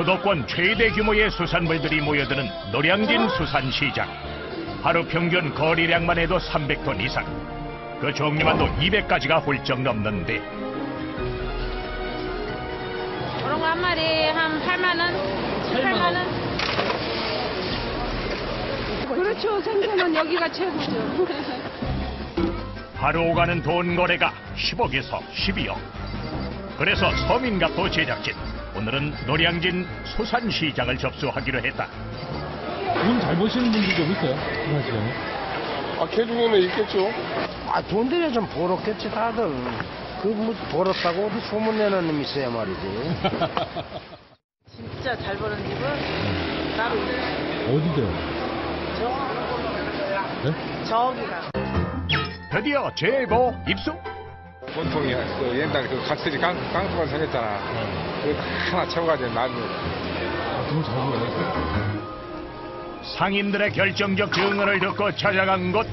수도권 최대 규모의 수산물들이 모여드는 노량진 수산시장. 하루 평균 거리량만 해도 300톤 이상. 그 종류만도 200가지가 훌쩍 넘는데. 그런 거 한 마리 한 8만 원, 8만 원. 그렇죠. 생선은 여기가 최고죠. 하루 오가는 돈 거래가 10억에서 12억. 그래서 서민갑도 제작진, 오늘은 노량진 수산시장을 접수하기로 했다. 돈 잘 버시는 분들 좀 있어요? 수산시장에? 개중에는 있겠죠. 돈 들여 좀 벌었겠지 다들. 뭐 벌었다고 어디 소문내는 놈이 있어야 말이지. 진짜 잘 버는 집은 따로 있어요. 어디대요? 네? 저기가. 드디어 제보 입수. 원통이 그 옛날에 그 가스리 깡통을 생겼잖아. 그거 하나 채워가지고 나중에. 돈 잘 벌어요? 상인들의 결정적 증언을 듣고 찾아간 곳.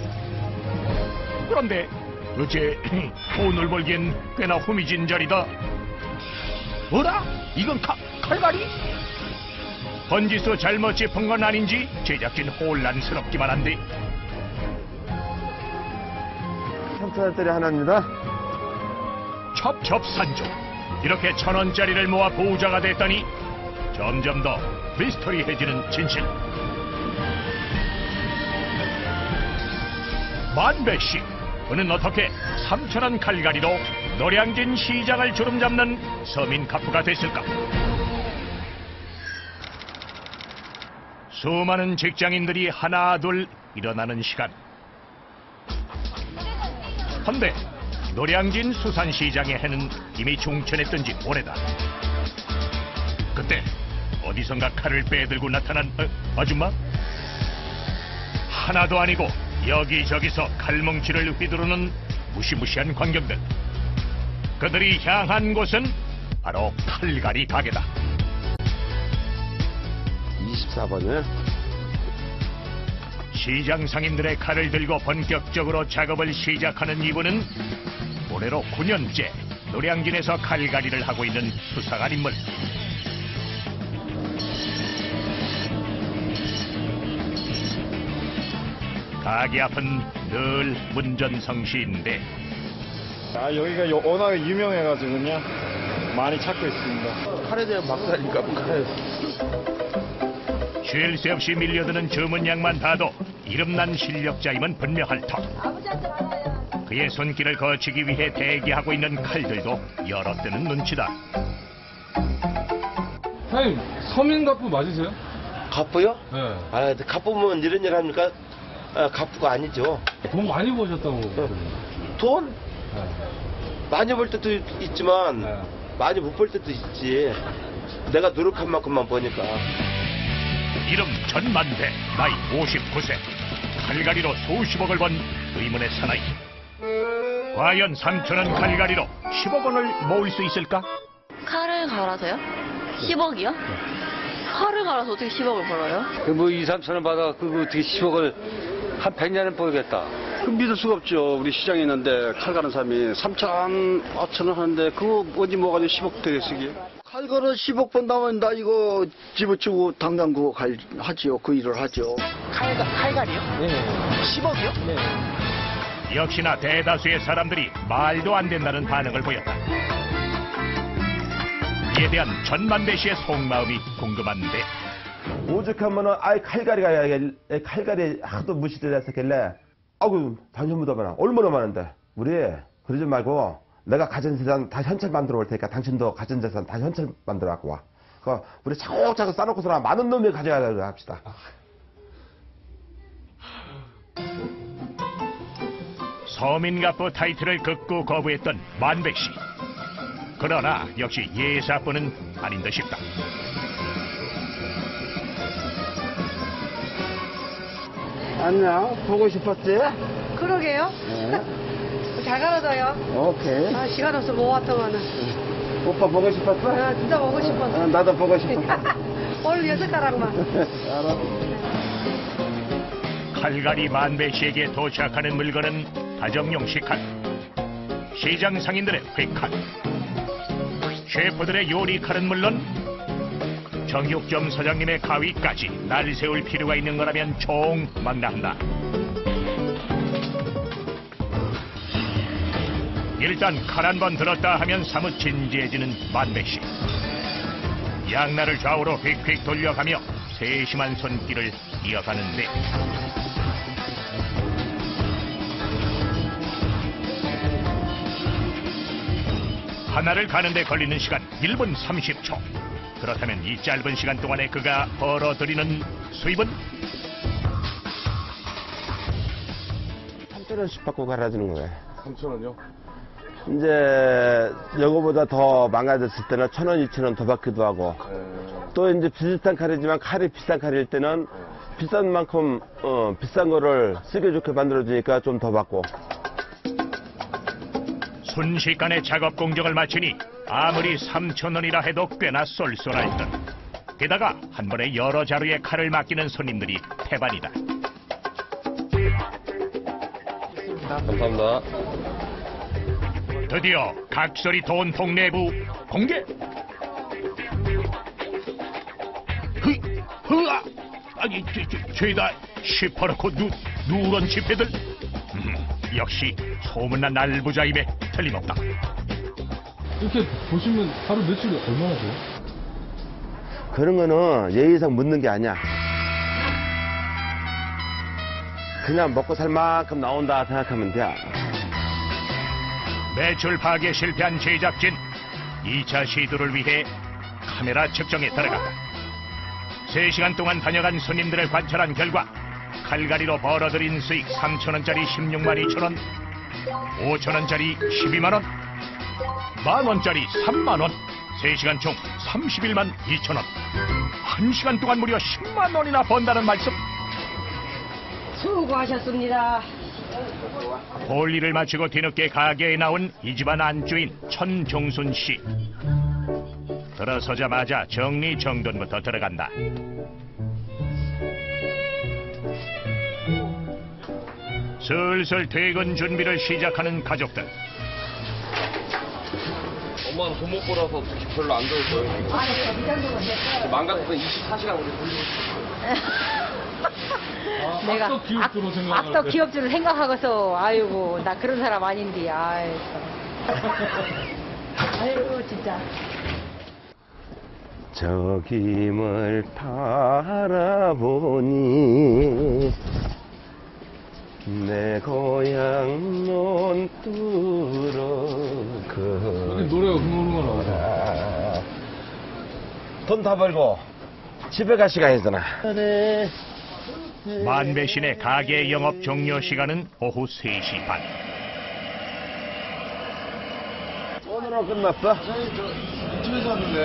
그런데 어째 돈을 벌기엔 꽤나 후미진 자리다. 뭐라? 이건 칼갈이? 번지수 잘못 짚은 건 아닌지 제작진 혼란스럽기만 한데. 3,000원짜리 하나입니다. 첩첩산중. 이렇게 1,000원짜리를 모아 부자가 됐다니 점점 더 미스터리해지는 진실. 만배씨, 그는 어떻게 3,000원 칼갈이로 노량진 시장을 주름잡는 서민 가부가 됐을까? 수많은 직장인들이 하나 둘 일어나는 시간. 헌데 노량진 수산시장의 해는 이미 중천했던지 오래다. 그때 어디선가 칼을 빼들고 나타난 아줌마? 하나도 아니고 여기저기서 칼뭉치를 휘두르는 무시무시한 광경들. 그들이 향한 곳은 바로 칼갈이 가게다. 24번이요? 시장 상인들의 칼을 들고 본격적으로 작업을 시작하는 이분은 올해로 9년째 노량진에서 칼갈이를 하고 있는 수상한 인물. 가게 앞은 늘 문전성시인데. 여기가 워낙 유명해가지고요. 많이 찾고 있습니다. 칼에 대한 막다니까 칼에. 쉴 새 없이 밀려드는 주문량만 봐도 이름난 실력자임은 분명할 터. 그의 손길을 거치기 위해 대기하고 있는 칼들도 여러 때는 눈치다. 사장님, 서민갑부 맞으세요? 갑부요? 네. 갑부면 이런 일 합니까? 갑부가 아니죠. 돈 많이 버셨다고. 돈? 네. 많이 벌 때도 있지만 네. 많이 못 벌 때도 있지. 내가 노력한 만큼만 버니까. 이름 전만대, 나이 59세. 칼갈이로 수십억을 번 의문의 사나이. 과연 3,000원 칼갈이로 10억 원을 모을 수 있을까? 칼을 갈아서요? 10억이요? 칼을 갈아서 어떻게 10억을 벌어요? 뭐 2, 3천 원 받아 그거 어떻게 10억을 한 100년은 벌겠다. 그 믿을 수가 없죠. 우리 시장에 있는데 칼 가는 사람이 3,000원, 5,000원 하는데 그거 어디 모아가지고 10억 되겠으기. 칼 갈아 10억 번다면 나 이거 집어치고 당장 그거 하지요. 그 일을 하죠. 칼갈이요? 네. 10억이요? 네. 역시나 대다수의 사람들이 말도 안 된다는 반응을 보였다. 이에 대한 전만대 씨의 속마음이 궁금한데. 오죽하면은 칼갈이 하도 무시를 했었길래 아구 당신 묻어봐라 얼마나 많은데 우리 그러지 말고 내가 가진 재산 다 현찰 만들어 올 테니까 당신도 가진 재산 다 현찰 만들어 갖고 와. 우리 차곡차곡 싸놓고서나 많은 놈이 가져가려고 합시다. 서민갑부 타이틀을 극구 거부했던 만백 씨. 그러나 역시 예사뿐은 아닌 듯 싶다. 안녕. 보고 싶었지? 그러게요. 네. 잘 갈아줘요. 오케이. 시간 없어 못 왔더만은. 오빠 보고 싶었어? 진짜 보고 싶었어. 나도 보고 싶었어. 오늘 6가락만. 칼갈이 만백 씨에게 도착하는 물건은 가정용 식칼, 시장 상인들의 회칼, 셰프들의 요리칼은 물론 정육점 사장님의 가위까지 날 세울 필요가 있는 거라면 총망라한다. 일단 칼 한 번 들었다 하면 사뭇 진지해지는 만배씨. 양날을 좌우로 휙휙 돌려가며 세심한 손길을 이어가는데 하나를 가는데 걸리는 시간 1분 30초. 그렇다면 이 짧은 시간 동안에 그가 벌어들이는 수입은? 3,000원씩 받고 갈아주는 거예요. 3,000원이요? 이제 요거보다 더 망가졌을 때는 1,000원, 2,000원 더 받기도 하고 또 이제 비슷한 칼이지만 칼이 비싼 칼일 때는 비싼 만큼 비싼 거를 쓰기 좋게 만들어주니까 좀 더 받고. 순식간에 작업 공정을 마치니 아무리 3,000원이라 해도 꽤나 쏠쏠할 듯. 게다가 한 번에 여러 자루의 칼을 맡기는 손님들이 태반이다. 감사합니다. 드디어 각설이 돈통 내부 공개. 흐아! 아니 죄다 시퍼렇고 누런 지폐들. 역시 소문난 날부자임에 틀림없다. 이렇게 보시면 하루 매출이 얼마나 돼요? 그런 거는 예의상 묻는 게 아니야. 그냥 먹고 살 만큼 나온다 생각하면 돼. 매출 파악에 실패한 제작진. 2차 시도를 위해 카메라 측정에 들어갔다. 3시간 동안 다녀간 손님들을 관찰한 결과 칼갈이로 벌어들인 수익 3,000원짜리 16만 2천원, 5,000원짜리 12만원, 만원짜리 3만원, 3시간 총 31만 2천원. 1시간 동안 무려 10만원이나 번다는 말씀. 수고하셨습니다. 볼일을 마치고 뒤늦게 가게에 나온 이 집안 안주인 천종순 씨. 들어서자마자 정리정돈부터 들어간다. 슬슬 퇴근 준비를 시작하는 가족들. 엄마는 돈 못 벌어서 특히 별로 안 좋을 거예요. 망가져서 24시간 우리 돌리고 내가 악덕 기업주로 생각하고 악덕 기업주를 생각하고서 아이고 나 그런 사람 아닌데 아이고 아이고 진짜 저 김을 바라보니 내 고향 논두로 여기 노래가 흥얼흥얼하고. 돈 다 벌고 집에 갈 시간이잖아. 만배신의 가게 영업 종료 시간은 오후 3시 반. 오늘은 끝났어? 인천에서 왔는데.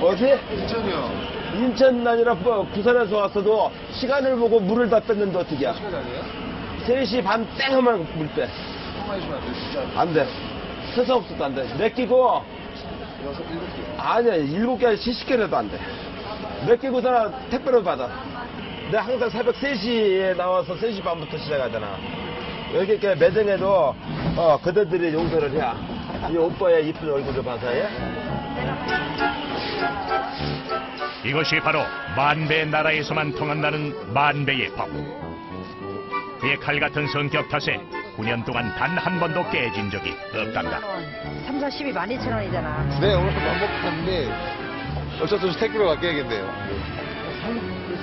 어디? 인천이요. 인천 아니라 부산에서 왔어도 시간을 보고 물을 다 뺐는데 어떡이야? 시간 아니에요? 3시 반 땡 하면 물 빼. 한마디 주면 안 돼, 진짜. 안 돼. 세상 없어도 안 돼. 몇 끼고? 6개. 아니야, 7개, 70개라도 안 돼. 몇 끼고서나 택배로 받아. 내가 항상 새벽 3시에 나와서 3시 반부터 시작하잖아. 여기 이렇게 매장에도, 그들들이 용서를 해. 이 오빠의 이쁜 얼굴을 봐서 해. 이것이 바로 만배 나라에서만 통한다는 만배의 법. 그의 칼 같은 성격 탓에 9년 동안 단 한 번도 깨진 적이 없단다. 3, 4, 12, 12,000원이잖아 네, 오늘 밥 먹고 갔는데 어쩔 수 없이 택배로 맡겨야겠네요.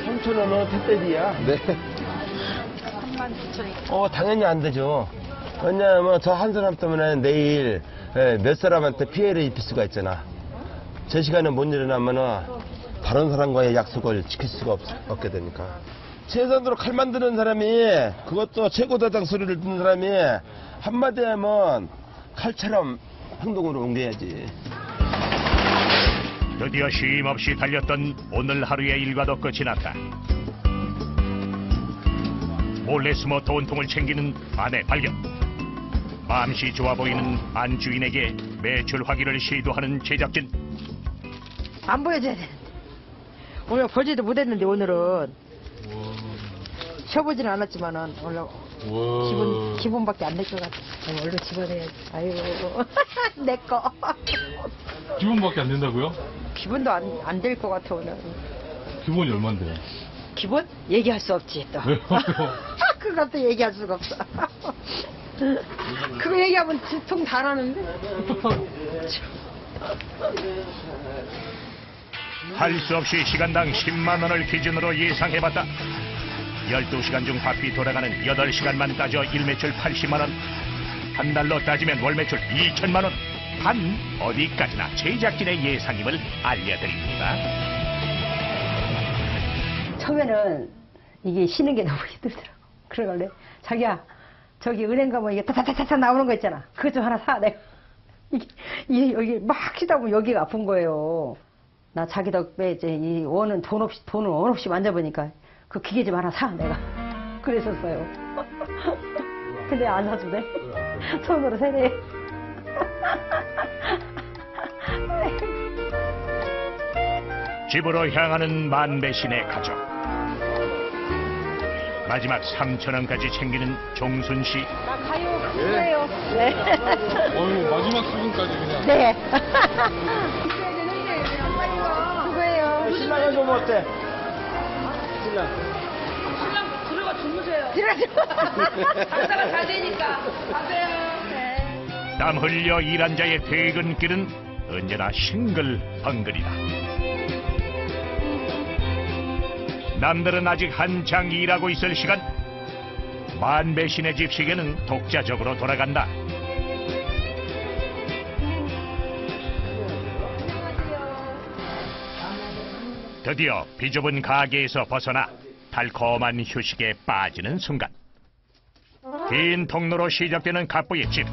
3,000원은 택배비야. 네. 39,000원 당연히 안 되죠. 왜냐하면 저 한 사람 때문에 내일 몇 사람한테 피해를 입힐 수가 있잖아. 제 시간에 못 일어나면은 다른 사람과의 약속을 지킬 수가 없게 되니까. 최선으로 칼 만드는 사람이, 그것도 최고대장 소리를 듣는 사람이 한마디 하면 칼처럼 행동으로 옮겨야지. 드디어 쉼없이 달렸던 오늘 하루의 일과도 끝이 났다. 몰래 숨어 돈통을 챙기는 아내 발견. 마음씨 좋아 보이는 안주인에게 매출 확인을 시도하는 제작진. 안 보여줘야 돼 오늘 보지도 못했는데 오늘은 쉬어보지는 않았지만은 원래 기분밖에 안 낼 것 같아. 얼른 집어내야지. 아이고 내꺼. 기분밖에 안 된다고요? 기본도 안 될 것 같아 오늘. 기본이 얼만데요? 기본? 얘기할 수 없지 또. 왜요? 그것도 얘기할 수가 없어. 그거 얘기하면 지통 다 나는데. 할 수 없이 시간당 10만 원을 기준으로 예상해봤다. 12시간 중 바삐 돌아가는 8시간만 따져 일매출 80만 원. 한 달로 따지면 월매출 2천만 원. 단 어디까지나 제작진의 예상임을 알려드립니다. 처음에는 이게 쉬는 게 너무 힘들더라고. 그러길래 자기야 저기 은행 가면 이게 타타타타 나오는 거 있잖아. 그것 좀 하나 사. 내가 이게 여기 막 쉬다 보면 여기가 아픈 거예요. 나 자기 덕분에 이제 이 원은 돈을 원 없이 만져보니까 그 기계 좀 하나 사. 내가 그랬었어요. 근데 안 사주네. 손으로 세네. 집으로 향하는 만배신의 가족. 마지막 3,000원까지 챙기는 종순 씨. 나 가요. 그래요. 네. 어휴, 마지막 수준까지 그냥. 네. 그거예요. 신랑은 좀 어때? 신랑. 신랑 들어가 주무세요. 장사가 잘 되니까. 가세요. 네. 땀 흘려 일한 자의 퇴근길은 언제나 싱글벙글이다. 남들은 아직 한창 일하고 있을 시간. 만배신의 집 시계는 독자적으로 돌아간다. 드디어 비좁은 가게에서 벗어나 달콤한 휴식에 빠지는 순간. 긴 통로로 시작되는 갑부의 집.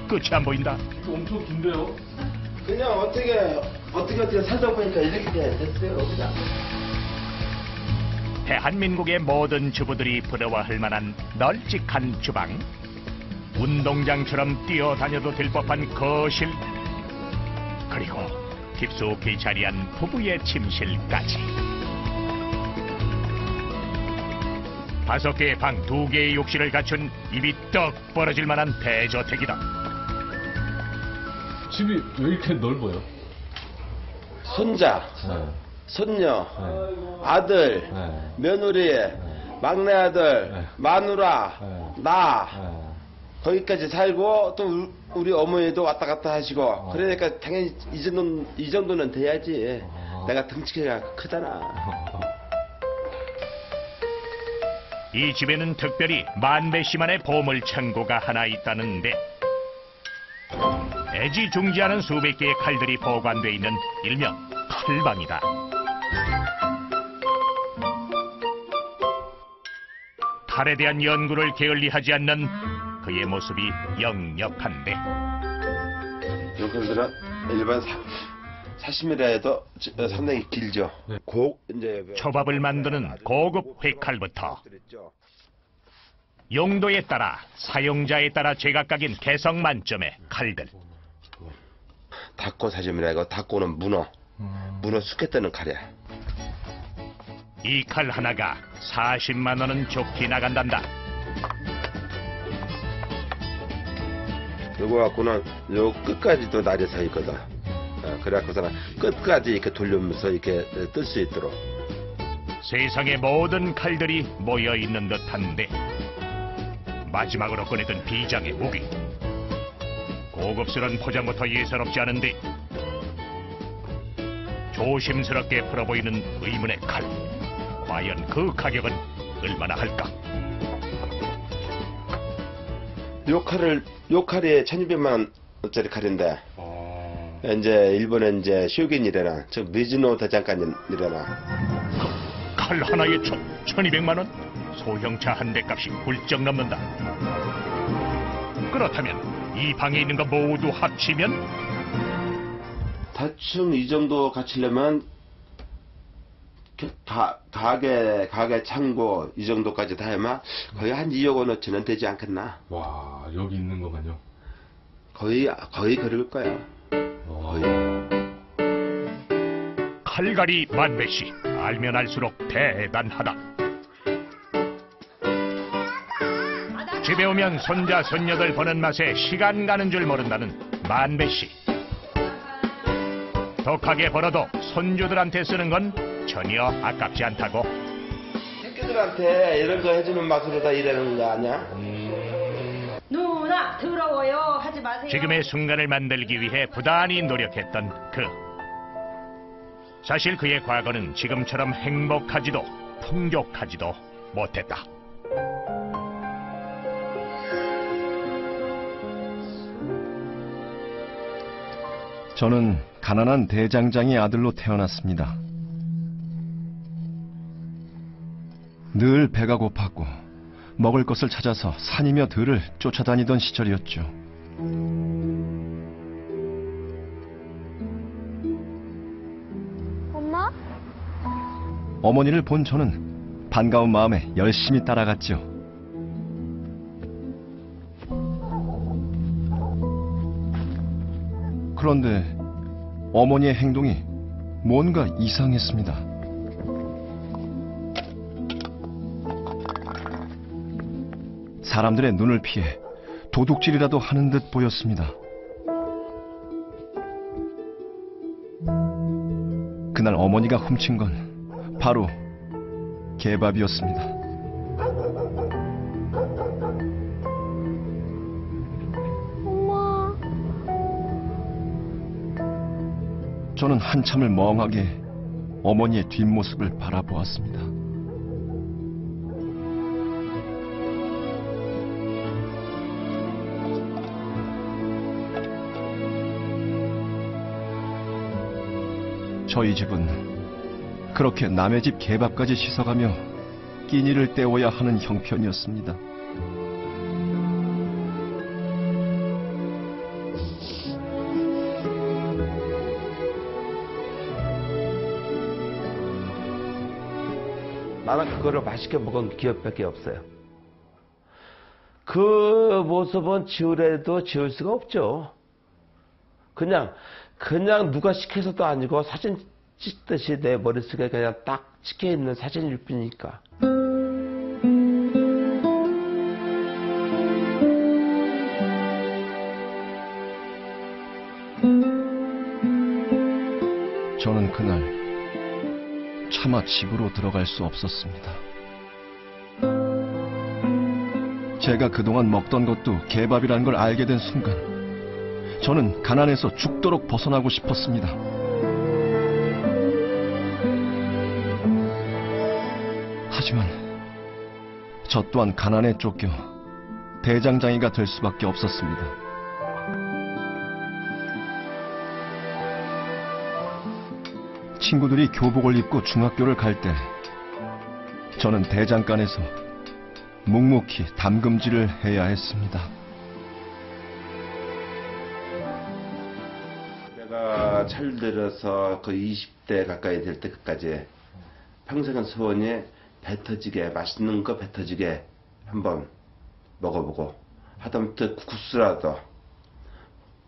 끝이 안 보인다. 이거 엄청 긴데요? 그냥 어떻게 살다 보니까 이렇게 됐어요, 그냥. 대한민국의 모든 주부들이 부러워할 만한 널찍한 주방, 운동장처럼 뛰어다녀도 될 법한 거실, 그리고 깊숙이 자리한 부부의 침실까지. 5개의 방, 2개의 욕실을 갖춘 입이 떡 벌어질 만한 대저택이다. 집이 왜 이렇게 넓어요? 손자, 네. 손녀, 네. 아들, 네. 며느리, 막내 아들, 네. 마누라, 네. 나 네. 거기까지 살고 또 우리 어머니도 왔다 갔다 하시고 그러니까 당연히 이 정도는 돼야지. 내가 덩치가 크잖아. 이 집에는 특별히 만배씨만의 보물 창고가 하나 있다는데, 애지중지하는 수백 개의 칼들이 보관돼 있는 일명 칼방이다. 칼에 대한 연구를 게을리하지 않는 그의 모습이 역력한데, 요금들은 일반 사시미라 해도 상당히 길죠. 네. 이제 초밥을 만드는 고급 회칼부터 용도에 따라 사용자에 따라 제각각인 개성 만점의 칼들. 닭고 사시미라 이거 닭고는 문어 숙회 뜨는 칼이야. 이 칼 하나가 40만 원은 좋게 나간단다. 요거 갖고는 요 끝까지도 날이 서 있거든. 그래갖고서는 끝까지 이렇게 돌리면서 이렇게 뜰 수 있도록. 세상의 모든 칼들이 모여 있는 듯한데, 마지막으로 꺼내든 비장의 무기. 고급스러운 포장부터 예사롭지 않은데, 조심스럽게 풀어 보이는 의문의 칼. 과연 그 가격은 얼마나 할까? 요 칼이 1,200만 원짜리 칼인데, 이제 일본에 이제 쇼긴이래나, 저 미즈노 대장간이래나. 칼 하나에 1,200만 원? 소형차 한 대 값이 훌쩍 넘는다. 그렇다면 이 방에 있는 거 모두 합치면? 대충 이 정도 갖추려면 가게 창고 이 정도까지 다 해만 거의 한 2억 원어치는 되지 않겠나. 와, 여기 있는 거만요? 거의 그럴 거야. 거의. 칼갈이 만배씨, 알면 알수록 대단하다. 집에 오면 손자 손녀들 보는 맛에 시간 가는 줄 모른다는 만배씨. 독하게 벌어도 손주들한테 쓰는 건 전혀 아깝지 않다고. 새끼들한테 이런 거 해주는 맛으로 다 일하는 거 아니야? 누나 더러워요 하지 마세요. 지금의 순간을 만들기 위해 부단히 노력했던 그. 사실 그의 과거는 지금처럼 행복하지도 풍족하지도 못했다. 저는 가난한 대장장의 아들로 태어났습니다. 늘 배가 고팠고 먹을 것을 찾아서 산이며 들을 쫓아다니던 시절이었죠. 엄마? 어머니를 본 저는 반가운 마음에 열심히 따라갔죠. 그런데 어머니의 행동이 뭔가 이상했습니다. 사람들의 눈을 피해 도둑질이라도 하는 듯 보였습니다. 그날 어머니가 훔친 건 바로 개밥이었습니다. 저는 한참을 멍하게 어머니의 뒷모습을 바라보았습니다. 저희 집은 그렇게 남의 집 개밥까지 씻어가며 끼니를 때워야 하는 형편이었습니다. 나는 그거를 맛있게 먹은 기억밖에 없어요. 그 모습은 지우래도 지울 수가 없죠. 그냥 누가 시켜서도 아니고 사진 찍듯이 내 머릿속에 그냥 딱 찍혀있는 사진일 뿐이니까. 저는 그날 차마 집으로 들어갈 수 없었습니다. 제가 그동안 먹던 것도 개밥이라는 걸 알게 된 순간 저는 가난에서 죽도록 벗어나고 싶었습니다. 하지만 저 또한 가난에 쫓겨 대장장이가 될 수밖에 없었습니다. 친구들이 교복을 입고 중학교를 갈 때 저는 대장간에서 묵묵히 담금질을 해야 했습니다. 내가 철들어서 그 20대 가까이 될 때까지 평생의 소원이 배 터지게 맛있는 거 배 터지게 한번 먹어보고 하다못해 국수라도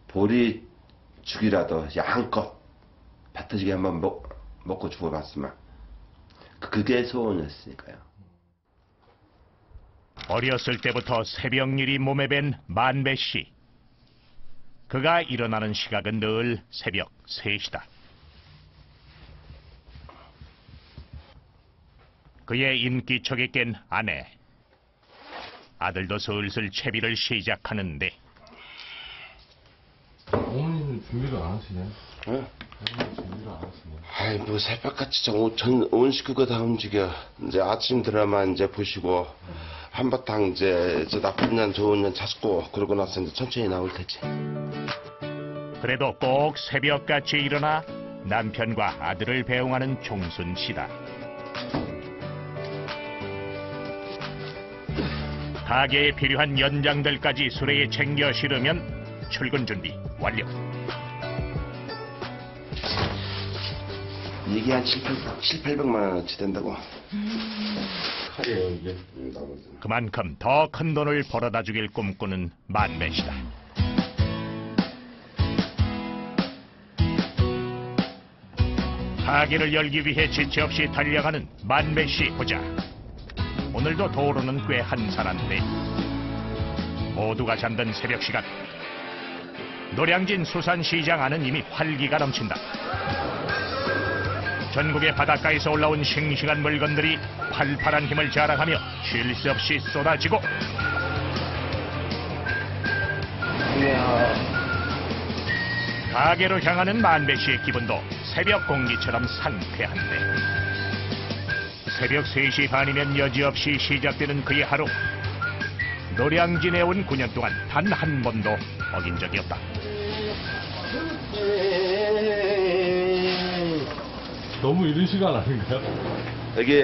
보리죽이라도 양껏 배 터지게 한번 먹고 죽어봤으면 그게 소원이었으니까요. 어렸을 때부터 새벽일이 몸에 밴 만배 씨. 그가 일어나는 시각은 늘 새벽 3시다. 그의 인기척에 깬 아내. 아들도 슬슬 채비를 시작하는데. 어머니는 준비를 안 하시네. 응? 준비를 안 하시네. 아이, 뭐, 새벽같이 온 식구가 다 움직여. 이제 아침 드라마 이제 보시고, 한바탕 이제, 나쁜 년, 좋은 년 찾고, 그러고 나서 이제 천천히 나올 테지. 그래도 꼭 새벽같이 일어나 남편과 아들을 배웅하는 종순 씨다. 가게에 필요한 연장들까지 수레에 챙겨 실으면 출근 준비 완료. 이게 한 700~800만 원어치 된다고. 칼이에요, 이게. 그만큼 더 큰 돈을 벌어다 주길 꿈꾸는 만배 씨다. 가게를 열기 위해 지체 없이 달려가는 만배 씨 부자. 오늘도 도로는 꽤 한산한데 모두가 잠든 새벽 시간 노량진 수산시장 안은 이미 활기가 넘친다. 전국의 바닷가에서 올라온 싱싱한 물건들이 팔팔한 힘을 자랑하며 쉴 새 없이 쏟아지고 가게로 향하는 만배 씨의 기분도 새벽 공기처럼 상쾌한데 새벽 3시 반이면 여지없이 시작되는 그의 하루. 노량진에 온 9년 동안 단 한 번도 어긴 적이 없다. 너무 이른 시간 아닌가요? 여기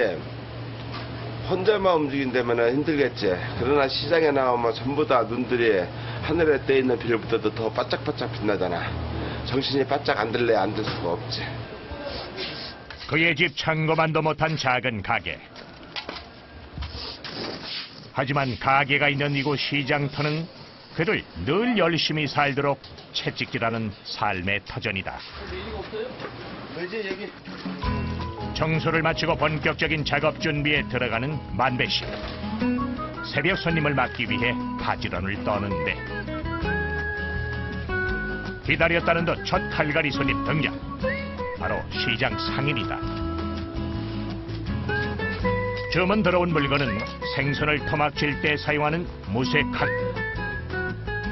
혼자만 움직인다면 힘들겠지. 그러나 시장에 나오면 전부 다 눈들이 하늘에 떠 있는 별보다도 더 바짝바짝 빛나잖아. 정신이 바짝 안 들래 안 들 수가 없지. 그의 집 창고만도 못한 작은 가게. 하지만 가게가 있는 이곳 시장터는 그를 늘 열심히 살도록 채찍질하는 삶의 터전이다. 청소를 마치고 본격적인 작업 준비에 들어가는 만배 씨. 새벽 손님을 맞기 위해 가지런을 떠는데 기다렸다는 듯 첫 칼갈이 손님 등장. 바로 시장 상인이다. 주문 들어온 물건은 생선을 토막칠 때 사용하는 무쇠 칼.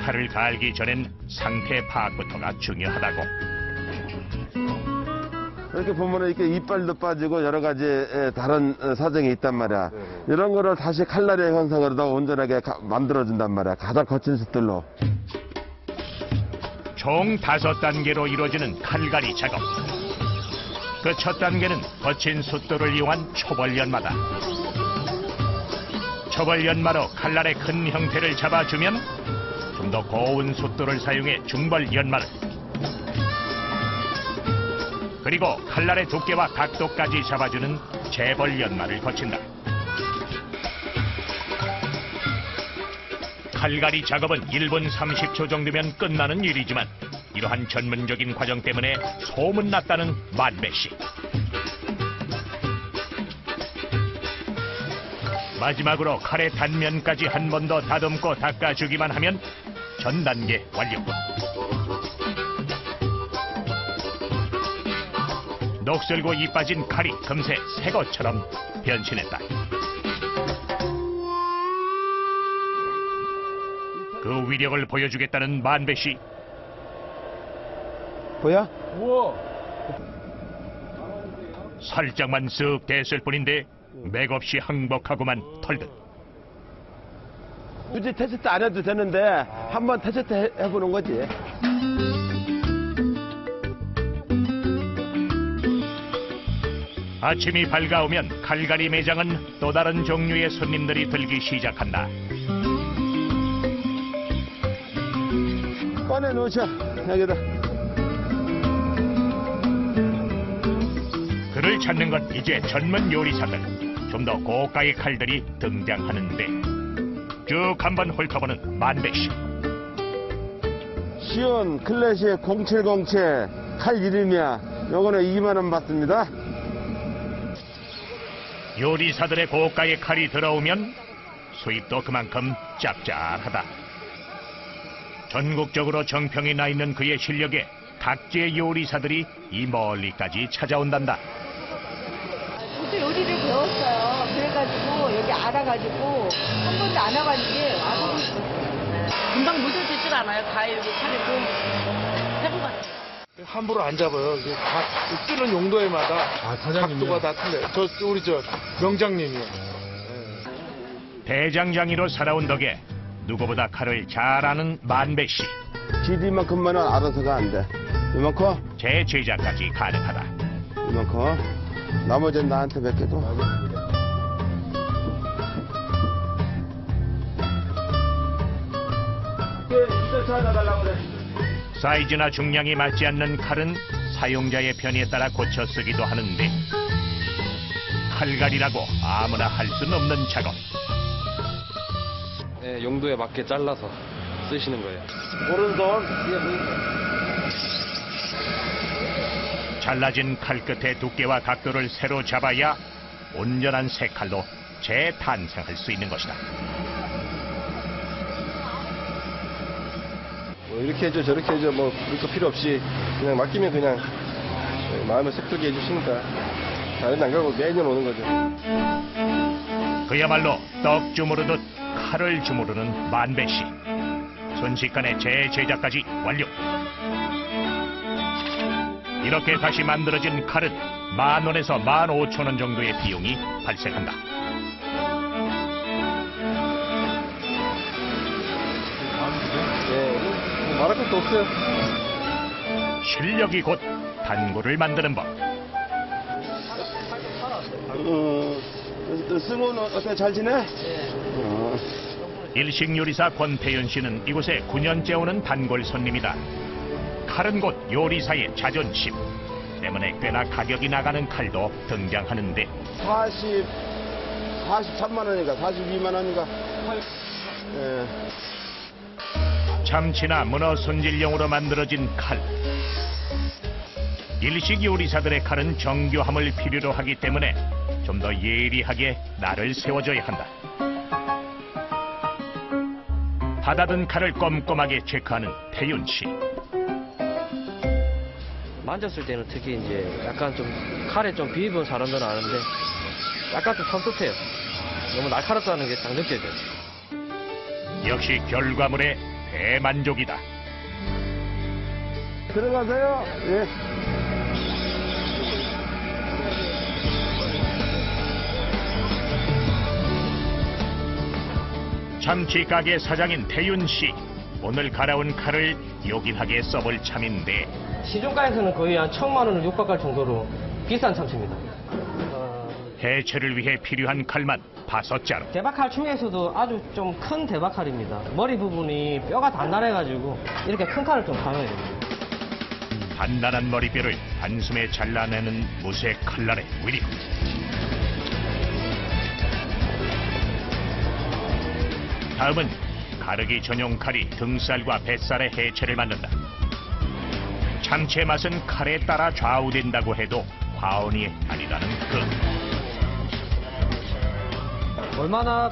칼을 갈기 전엔 상태 파악부터가 중요하다고. 이렇게 보면은 이렇게 이빨도 빠지고 여러 가지 다른 사정이 있단 말이야. 이런 거를 다시 칼날의 현상으로 더 온전하게 만들어준단 말이야. 가장 거친 숯들로. 총 5단계로 이루어지는 칼갈이 작업. 그 첫 단계는 거친 숯돌을 이용한 초벌연마다. 초벌연마로 칼날의 큰 형태를 잡아주면 좀 더 고운 숯돌을 사용해 중벌연마를, 그리고 칼날의 두께와 각도까지 잡아주는 재벌연마를 거친다. 칼갈이 작업은 1분 30초 정도면 끝나는 일이지만 이러한 전문적인 과정 때문에 소문났다는 만배 씨. 마지막으로 칼의 단면까지 한 번 더 다듬고 닦아주기만 하면 전 단계 완료군. 녹슬고 이빠진 칼이 금세 새 것처럼 변신했다. 그 위력을 보여주겠다는 만배 씨. 보여? 우와. 살짝만 쓱 댔을 뿐인데 맥없이 항복하고만 털듯. 굳이 테스트 안 해도 되는데 한번 테스트 해보는 거지. 아침이 밝아오면 칼갈이 매장은 또 다른 종류의 손님들이 들기 시작한다. 꺼내놓으셔, 여기다. 그를 찾는 건 이제 전문 요리사들. 좀 더 고가의 칼들이 등장하는데 쭉 한번 훑어보는 만배 씨. 시온 클래식 0707 칼 이름이야. 요거는 2만 원 받습니다. 요리사들의 고가의 칼이 들어오면 수입도 그만큼 짭짤하다. 전국적으로 정평이 나 있는 그의 실력에 각지의 요리사들이 이 멀리까지 찾아온단다. 저도 요리를 배웠어요. 그래가지고 여기 알아가지고 한 번도 안 와가지고 와보고 싶었어요. 금방 묻어지질 않아요. 가위 이렇게 칼이고 해본 것 같아요. 함부로 안 잡아요. 이게 다 뜨는 용도에마다 각도가 다 틀려요. 우리 명장님이요. 대장장이로 살아온 덕에 누구보다 칼을 잘 아는 만배 씨. 길이만큼만은 알아서가 안 돼. 이만큼? 제 제작까지 가능하다. 이만큼? 나머지는 나한테 맡겨도. 사이즈나 중량이 맞지 않는 칼은 사용자의 편의에 따라 고쳐 쓰기도 하는데 칼갈이라고 아무나 할 수는 없는 작업. 네, 용도에 맞게 잘라서 쓰시는 거예요. 오른손. 잘라진 칼 끝의 두께와 각도를 새로 잡아야 온전한 새 칼로 재탄생할 수 있는 것이다. 뭐 이렇게 해줘 저렇게 해줘 뭐 그럴 거 필요 없이 그냥 맡기면 그냥 마음에 쏙 들게 해주시니까 다른 안 가고 매년 오는 거죠. 그야말로 떡 주무르듯 칼을 주무르는 만배씨. 순식간에 재제작까지 완료. 이렇게 다시 만들어진 칼은 10,000원에서 15,000원 정도의 비용이 발생한다. 뭐 말할 것도 없어요. 실력이 곧 단골을 만드는 법. 승우는 어때 잘 지내? 일식 요리사 권태윤 씨는 이곳에 9년째 오는 단골 손님이다. 칼은 곧 요리사의 자존심. 때문에 꽤나 가격이 나가는 칼도 등장하는데 43만 원인가 42만 원인가. 예. 참치나 문어 손질용으로 만들어진 칼. 일식 요리사들의 칼은 정교함을 필요로 하기 때문에 좀 더 예리하게 날을 세워줘야 한다. 받아든 칼을 꼼꼼하게 체크하는 태윤 씨. 만졌을 때는 특히 이제 약간 좀 칼에 좀 비입은 사람들은 아는데 약간 좀 섬뜩해요. 너무 날카롭다는 게 딱 느껴져요. 역시 결과물에 대만족이다. 들어가세요. 예. 참치 가게 사장인 태윤 씨. 오늘 갈아온 칼을 요긴하게 써볼 참인데 시중가에서는 거의 한 1,000만 원을 육박할 정도로 비싼 참치입니다. 해체를 위해 필요한 칼만 5자루. 대박칼 중에서도 아주 좀 큰 대박칼입니다. 머리 부분이 뼈가 단단해가지고 이렇게 큰 칼을 좀 사용해야 됩니다. 단단한 머리뼈를 단숨에 잘라내는 무쇠 칼날의 위력. 다음은 가르기 전용 칼이 등살과 뱃살의 해체를 만든다. 참치의 맛은 칼에 따라 좌우된다고 해도 과언이 아니라는 것. 얼마나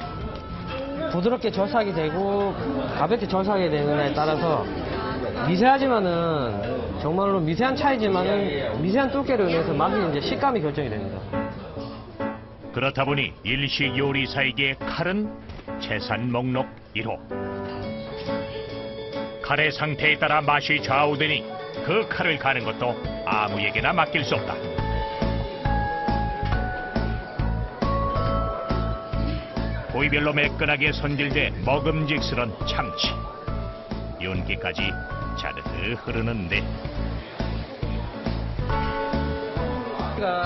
부드럽게 절삭이 되고 가볍게 절삭이 되느냐에 따라서 미세하지만은 정말로 미세한 차이지만은 미세한 두께로 인해서 맛이 이제 식감이 결정이 됩니다. 그렇다 보니 일식 요리사에게 칼은 재산 목록 1호. 칼의 상태에 따라 맛이 좌우되니 그 칼을 가는 것도 아무에게나 맡길 수 없다. 부위별로 매끈하게 손질돼 먹음직스런 참치. 윤기까지 자르르 흐르는데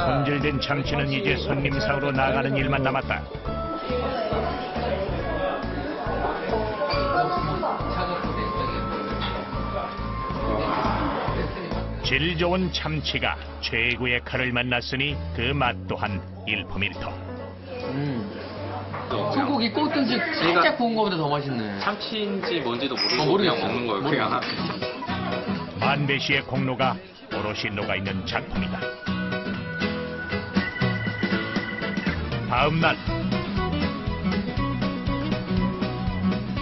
손질된 참치는 이제 손님상으로 나가는 일만 남았다. 질 좋은 참치가 최고의 칼을 만났으니 그 맛 또한 일품일터. 소고기 꽂든지 살짝 구운 거보다 더 맛있네. 참치인지 뭔지도 모르고 그냥 먹는 거예요. 그냥. 만배 씨의 공로가 오롯이 녹아있는 작품이다. 다음 날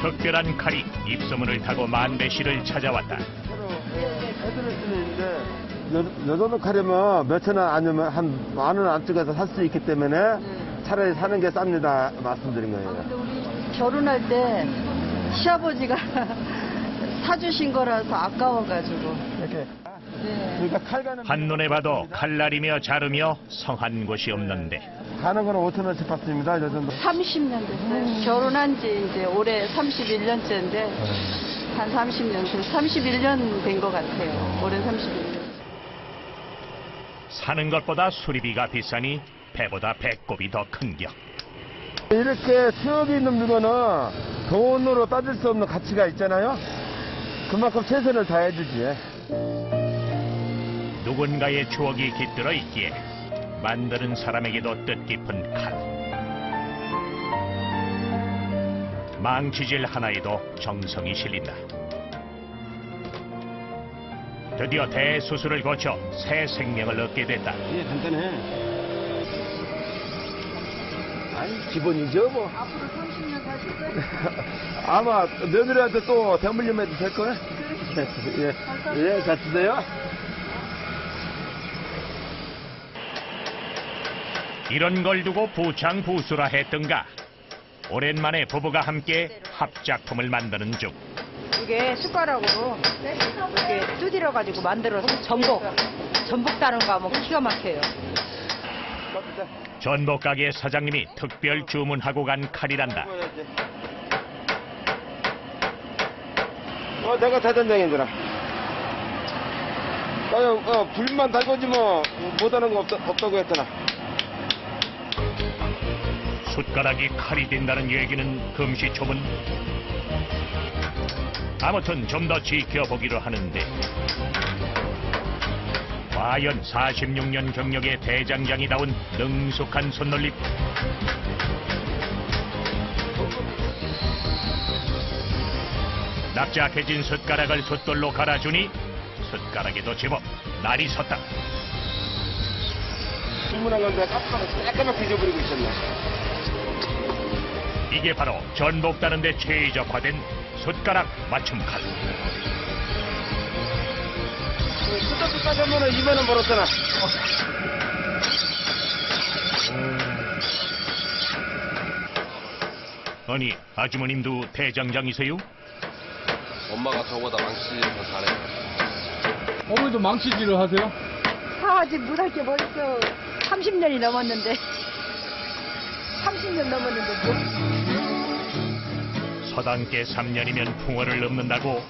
특별한 칼이 입소문을 타고 만배 씨를 찾아왔다. 여덟 칼이면 몇천 원 아니면 한 10,000원 안쪽에서 살 수 있기 때문에 차라리 사는 게 쌉니다 말씀드린 거예요. 결혼할 때 시아버지가 사주신 거라서 아까워가지고 이렇게. 그러니까 칼 가는 한눈에 봐도 칼날이며 자르며 성한 곳이 없는데 가는 거는 5,000원씩 받습니다. 저 정도. 30년 됐어요. 결혼한 지 이제 올해 31년째인데 한 30년, 31년 된 것 같아요. 올해 31년. 사는 것보다 수리비가 비싸니 배보다 배꼽이 더 큰겨. 이렇게 수업이 있는 물건은 돈으로 따질 수 없는 가치가 있잖아요. 그만큼 최선을 다해주지. 누군가의 추억이 깃들어 있기에 만드는 사람에게도 뜻깊은 칼. 망치질 하나에도 정성이 실린다. 드디어 대수술을 거쳐 새 생명을 얻게 됐다. 예, 간단해. 아니, 기본이죠, 뭐. 앞으로 30년 사실 거예요? 아마 며느리한테 또 대물림 해도 될 거야? 예, 잘 쓰세요. 이런 걸 두고 부창부수라 했던가. 오랜만에 부부가 함께 합작품을 만드는 중. 이게 숟가락으로 이렇게 두드려가지고 만들어서 전복 다는 거 하면 기가 막혀요. 전복 가게 사장님이 특별 주문하고 간 칼이란다. 내가 대전장이더라. 불만 달고지 뭐 못하는 거 없다고 했잖아. 숟가락이 칼이 된다는 얘기는 금시초문. 아무튼 좀 더 지켜보기로 하는데 과연 46년 경력의 대장장이다운 능숙한 손놀림. 납작해진 숟가락을 숫돌로 갈아주니 숟가락에도 제법 날이 섰다. 주문한 건데 깔끔하게 잊어버리고 있었네. 이게 바로 전복 따는데 최적화된 숟가락 맞춤 칼. 숟가락까지 하면 2만 원 벌었잖아. 아니, 아주머님도 대장장이세요? 엄마가 저보다 망치질을 더 잘해. 어머니도 망치질을 하세요? 아직 못할 게 벌써 30년이 넘었는데. 30년 넘었는데 뭐. 서당께 3년이면 풍어를 넘는다고.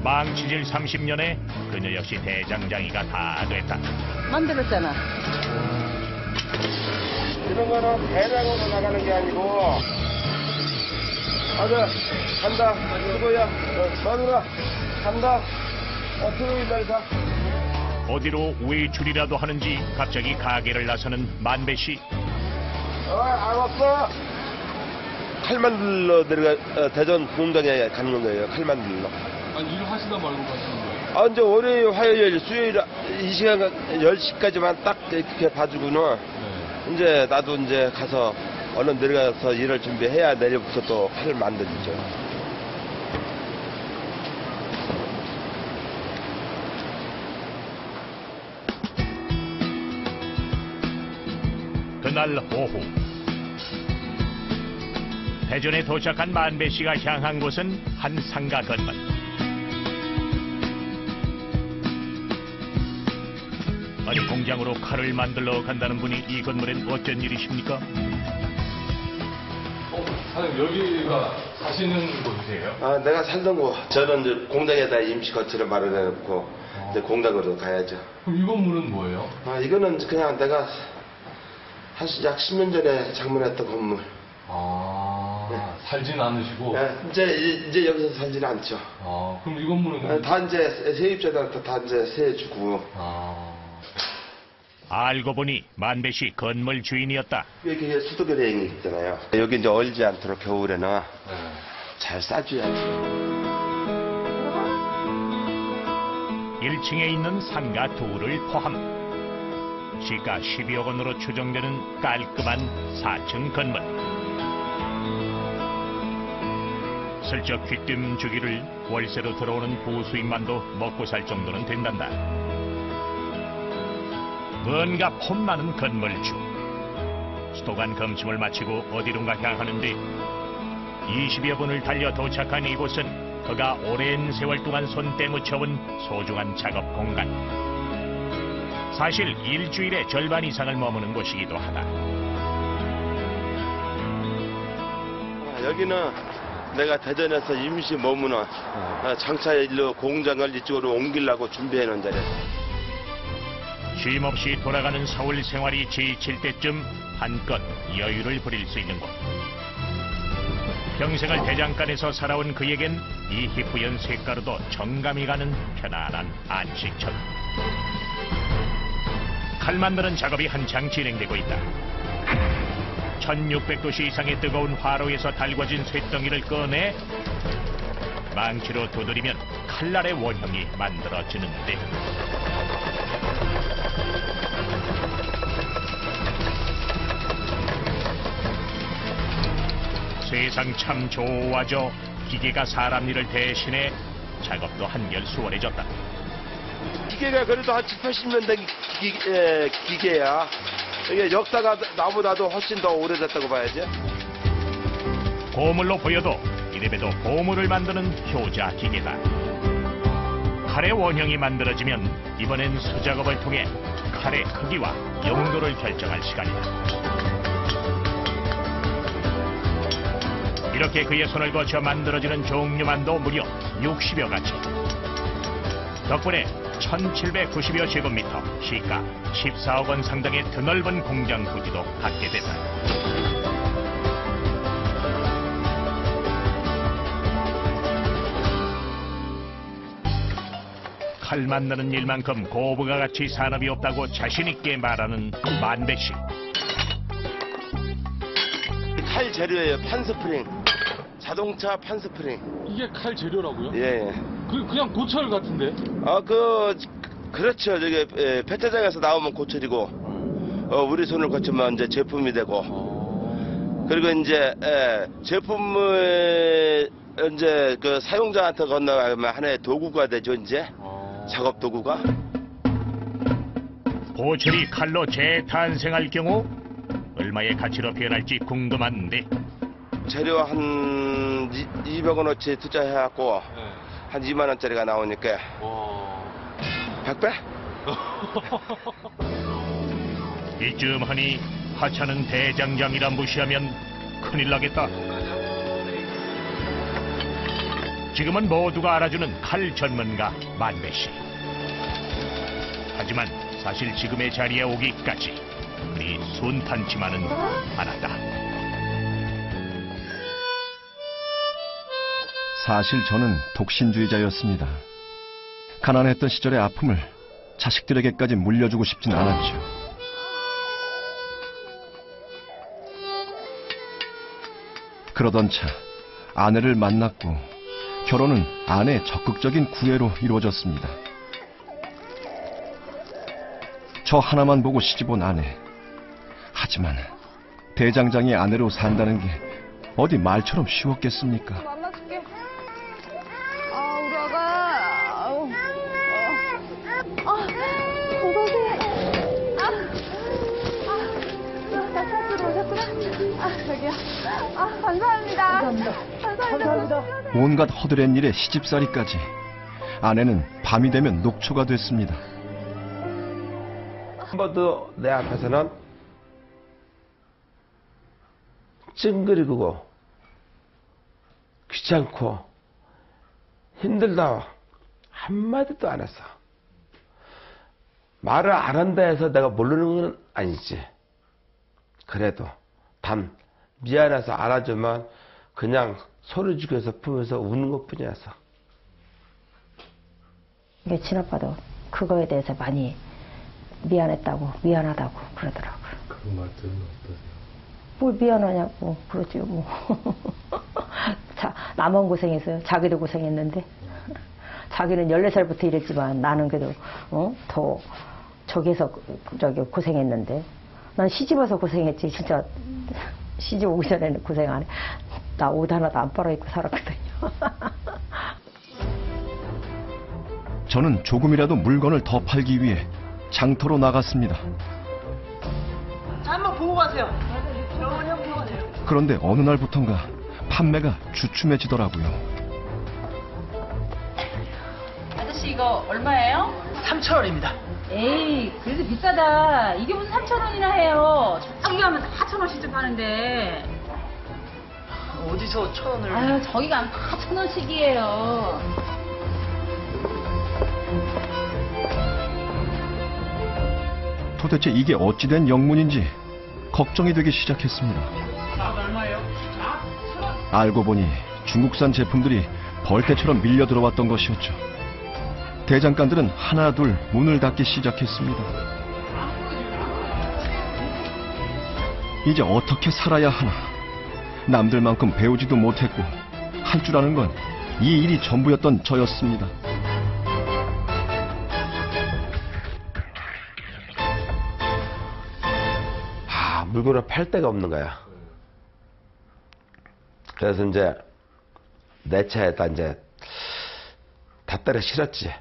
망치질 30년에 그녀 역시 대장장이가 다 됐다. 만들었잖아. 이런 거는 대량으로 나가는 게 아니고 간다. 수고야. 마누라 간다. 토요일 날 가. 어디로 외출이라도 하는지 갑자기 가게를 나서는 만배 씨. 알았어. 칼 만들러 내려가 대전 공장에 가는 거예요. 칼 만들러. 아니, 일 하시다 말고 가시는 거예요? 이제 월요일, 화요일, 수요일 이 시간 10시까지만 딱 이렇게 봐주고는 이제 나도 이제 가서 얼른 내려가서 일을 준비해야 내일부터 또 칼을 만들죠. 그날 오후 대전에 도착한 만배 씨가 향한 곳은 한 상가 건물. 아니, 공장으로 칼을 만들러 간다는 분이 이 건물엔 어쩐 일이십니까? 사장님, 여기가 사시는 곳이세요? 내가 살던 곳. 저는 이제 공장에다 임시 거처를 마련해놓고 이제 공장으로 가야죠. 그럼 이 건물은 뭐예요? 이거는 그냥 내가 약 10년 전에 장만했던 건물. 살진 않으시고? 이제 여기서 살지는 않죠. 그럼 이 건물은? 다 이제 세입자들한테 다 이제 세주고. 알고 보니 만배 씨 건물 주인이었다. 여기 수도교대행이 있잖아요. 여기 이제 얼지 않도록 겨울에는 잘 싸줘야죠. 1층에 있는 상가 둘을 포함 시가 12억 원으로 추정되는 깔끔한 4층 건물. 슬쩍 귀띔 주기를 월세로 들어오는 보수인만도 먹고 살 정도는 된단다. 뭔가 폼나는 건물주. 수도관 검침을 마치고 어디론가 향하는데 20여 분을 달려 도착한 이곳은 그가 오랜 세월 동안 손때 묻혀온 소중한 작업 공간. 사실 일주일의 절반 이상을 머무는 곳이기도 하다. 여기는 내가 대전에서 임시 머무는 장차 일로 공장을 이쪽으로 옮기려고 준비해 놓은 자리야. 쉼없이 돌아가는 서울 생활이 지칠 때쯤 한껏 여유를 부릴 수 있는 곳. 평생을 대장간에서 살아온 그에겐 이 희뿌연 색가루도 정감이 가는 편안한 안식처다. 칼 만드는 작업이 한창 진행되고 있다. 1600도씨 이상의 뜨거운 화로에서 달궈진 쇳덩이를 꺼내 망치로 두드리면 칼날의 원형이 만들어지는데 세상 참 좋아져 기계가 사람 일을 대신해 작업도 한결 수월해졌다. 기계가 그래도 한 70, 80년 된 기계야. 이게 역사가 나보다도 훨씬 더 오래됐다고 봐야지. 고물로 보여도 이래봬도 고물을 만드는 효자 기계다. 칼의 원형이 만들어지면 이번엔 수작업을 통해 칼의 크기와 용도를 결정할 시간이다. 이렇게 그의 손을 거쳐 만들어지는 종류만도 무려 60여 가지. 덕분에 1790여 제곱미터, 시가 14억 원 상당의 드넓은 공장 부지도 갖게 됐다. 칼 만드는 일만큼 고부가 가치 산업이 없다고 자신있게 말하는 만배씨. 칼 재료예요. 판스프링. 자동차 판스프링. 이게 칼 재료라고요? 예. 그냥 고철 같은데? 그렇죠. 저기 폐차장에서 나오면 고철이고, 우리 손을 거치면 이제 제품이 되고, 그리고 이제 제품을 이제 그 사용자한테 건너가면 하나의 도구가 되죠. 이제 작업 도구가. 고철이 칼로 재탄생할 경우 얼마의 가치로 변할지 궁금한데. 재료 한 200원어치 투자해갖고 한 2만 원짜리가 나오니까 100배? 이쯤 하니 하찮은 대장장이라 무시하면 큰일 나겠다. 지금은 모두가 알아주는 칼 전문가 만배씨. 하지만 사실 지금의 자리에 오기까지 그리 순탄치만은 않았다. 사실 저는 독신주의자였습니다. 가난했던 시절의 아픔을 자식들에게까지 물려주고 싶진 않았죠. 그러던 차 아내를 만났고 결혼은 아내의 적극적인 구애로 이루어졌습니다. 저 하나만 보고 시집온 아내. 하지만 대장장이 아내로 산다는 게 어디 말처럼 쉬웠겠습니까? 만나줄게. 우리 아가. 어서오세요. 나 찾으러 오셨구나. 저기요. 감사합니다. 감사합니다. 온갖 허드렛 일에 시집살이까지. 아내는 밤이 되면 녹초가 됐습니다. 한 번도 내 앞에서는 찡그리고 귀찮고 힘들다 한마디도 안 했어. 말을 안 한다 해서 내가 모르는 건 아니지. 그래도 단 미안해서 알아주면 그냥 소리 죽여서 품에서 우는 것뿐이었어. 이게 친아빠도 그거에 대해서 많이 미안했다고, 미안하다고 그러더라고요. 그 말들은 어떠세요? 뭘 미안하냐고 그러죠 뭐. 나만 고생했어요. 자기도 고생했는데. 자기는 14살부터 일했지만 나는 그래도 더 저기에서 저기 고생했는데. 난 시집 와서 고생했지. 진짜 시집 오기 전에는 고생 안 해. 나 옷 하나도 안 빨아입고 살았거든요. 저는 조금이라도 물건을 더 팔기 위해 장터로 나갔습니다. 한번 보고 가세요. 좋은 형태가 그런데 어느 날부턴가 판매가 주춤해지더라고요. 아저씨 이거 얼마예요? 3,000원입니다. 에이 그래도 비싸다. 이게 무슨 3,000원이나 해요. 저기 가면 4,000원씩 파는데. 어디서 1,000원을? 아유 저기 가면 다 1,000원씩이에요. 도대체 이게 어찌된 영문인지 걱정이 되기 시작했습니다. 알고 보니 중국산 제품들이 벌떼처럼 밀려 들어왔던 것이었죠. 대장간들은 하나둘 문을 닫기 시작했습니다. 이제 어떻게 살아야 하나. 남들만큼 배우지도 못했고 할 줄 아는 건 이 일이 전부였던 저였습니다. 물건을 팔 데가 없는 거야. 그래서 이제 내 차에다 이제 다 때려 실었지.